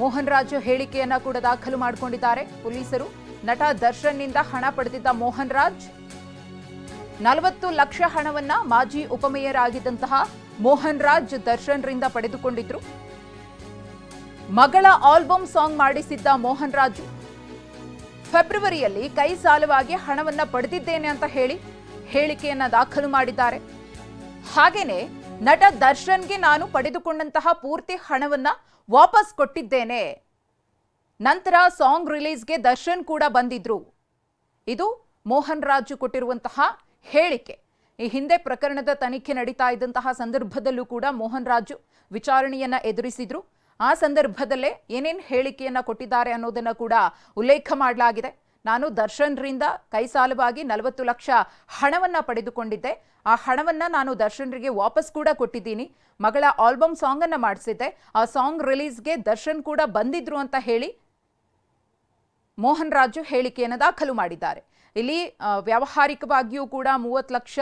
ಮೋಹನ್ ರಾಜು ಹೇಳಿಕೆಯನ್ನ ಕೂಡ ದಾಖಲು ಮಾಡಿಕೊಂಡಿದ್ದಾರೆ ಪೊಲೀಸರು. ನಟ ದರ್ಶನ್ನಿಂದ ಹಣ ಪಡೆದಿದ್ದ ಮೋಹನ್ ರಾಜ್ 40 ಲಕ್ಷ ಹಣವನ್ನ ಮಾಜಿ ಉಪಮೇಯರ್ ಆಗಿದ್ದಂತಹ ಮೋಹನ್ ರಾಜ್ ದರ್ಶನ್ರಿಂದ ಪಡೆದುಕೊಂಡಿದ್ರು. ಮಗಳ ಆಲ್ಬಮ್ ಸಾಂಗ್ ಮಾಡಿಸಿದ್ದ ಮೋಹನ್ ರಾಜು ಫೆಬ್ರವರಿಯಲ್ಲಿ ಕೈ ಸಾಲವಾಗಿ ಹಣವನ್ನ ಪಡೆದಿದ್ದೇನೆ ಅಂತ ಹೇಳಿ ಹೇಳಿಕೆಯನ್ನ ದಾಖಲು ಮಾಡಿದ್ದಾರೆ. ಹಾಗೇನೆ ನಟ ದರ್ಶನ್ಗೆ ನಾನು ಪಡೆದುಕೊಂಡಂತಹ ಪೂರ್ತಿ ಹಣವನ್ನ ವಾಪಸ್ ಕೊಟ್ಟಿದ್ದೇನೆ. ನಂತರ ಸಾಂಗ್ ರಿಲೀಸ್ಗೆ ದರ್ಶನ್ ಕೂಡ ಬಂದಿದ್ರು. ಇದು ಮೋಹನ್ ರಾಜು ಕೊಟ್ಟಿರುವಂತಹ ಹೇಳಿಕೆ. ಈ ಹಿಂದೆ ಪ್ರಕರಣದ ತನಿಖೆ ನಡೀತಾ ಇದ್ದಂತಹ ಸಂದರ್ಭದಲ್ಲೂ ಕೂಡ ಮೋಹನ್ ರಾಜು ವಿಚಾರಣೆಯನ್ನ ಎದುರಿಸಿದ್ರು. ಆ ಸಂದರ್ಭದಲ್ಲೇ ಏನೇನು ಹೇಳಿಕೆಯನ್ನ ಕೊಟ್ಟಿದ್ದಾರೆ ಅನ್ನೋದನ್ನ ಕೂಡ ಉಲ್ಲೇಖ ಮಾಡಲಾಗಿದೆ. ನಾನು ದರ್ಶನ್ರಿಂದ ಕೈ ಸಾಲವಾಗಿ 40 ಲಕ್ಷ ಹಣವನ್ನ ಪಡೆದುಕೊಂಡಿದ್ದೆ. ಆ ಹಣವನ್ನ ನಾನು ದರ್ಶನ್ರಿಗೆ ವಾಪಸ್ ಕೂಡ ಕೊಟ್ಟಿದ್ದೀನಿ. ಮಗಳ ಆಲ್ಬಮ್ ಸಾಂಗ್ ಅನ್ನ ಮಾಡಿಸಿದ್ದೆ. ಆ ಸಾಂಗ್ ರಿಲೀಸ್ಗೆ ದರ್ಶನ್ ಕೂಡ ಬಂದಿದ್ರು ಅಂತ ಹೇಳಿ ಮೋಹನ್ ರಾಜು ಹೇಳಿಕೆಯನ್ನು ದಾಖಲು ಮಾಡಿದ್ದಾರೆ. ಇಲ್ಲಿ ವ್ಯಾವಹಾರಿಕವಾಗಿಯೂ ಕೂಡ 30 ಲಕ್ಷ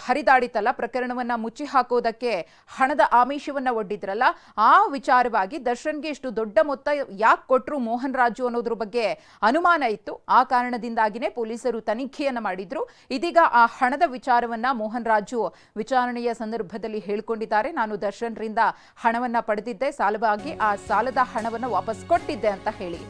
ಹರಿದಾಡಿತಲ್ಲ, ಪ್ರಕರಣವನ್ನ ಮುಚ್ಚಿ ಹಾಕೋದಕ್ಕೆ ಹಣದ ಆಮಿಷವನ್ನ ಒಡ್ಡಿದ್ರಲ್ಲ, ಆ ವಿಚಾರವಾಗಿ ದರ್ಶನ್ಗೆ ಇಷ್ಟು ದೊಡ್ಡ ಮೊತ್ತ ಯಾಕೆ ಕೊಟ್ಟರು ಮೋಹನ್ ರಾಜು ಅನ್ನೋದ್ರ ಬಗ್ಗೆ ಅನುಮಾನ ಇತ್ತು. ಆ ಕಾರಣದಿಂದಾಗಿನೇ ಪೊಲೀಸರು ತನಿಖೆಯನ್ನ ಮಾಡಿದ್ರು. ಇದೀಗ ಆ ಹಣದ ವಿಚಾರವನ್ನ ಮೋಹನ್ ರಾಜು ವಿಚಾರಣೆಯ ಸಂದರ್ಭದಲ್ಲಿ ಹೇಳಿಕೊಂಡಿದ್ದಾರೆ. ನಾನು ದರ್ಶನ್ರಿಂದ ಹಣವನ್ನ ಪಡೆದಿದ್ದೆ, ಸಾಲವಾಗಿ ಆ ಸಾಲದ ಹಣವನ್ನ ವಾಪಸ್ ಕೊಟ್ಟಿದ್ದೆ ಅಂತ ಹೇಳಿ.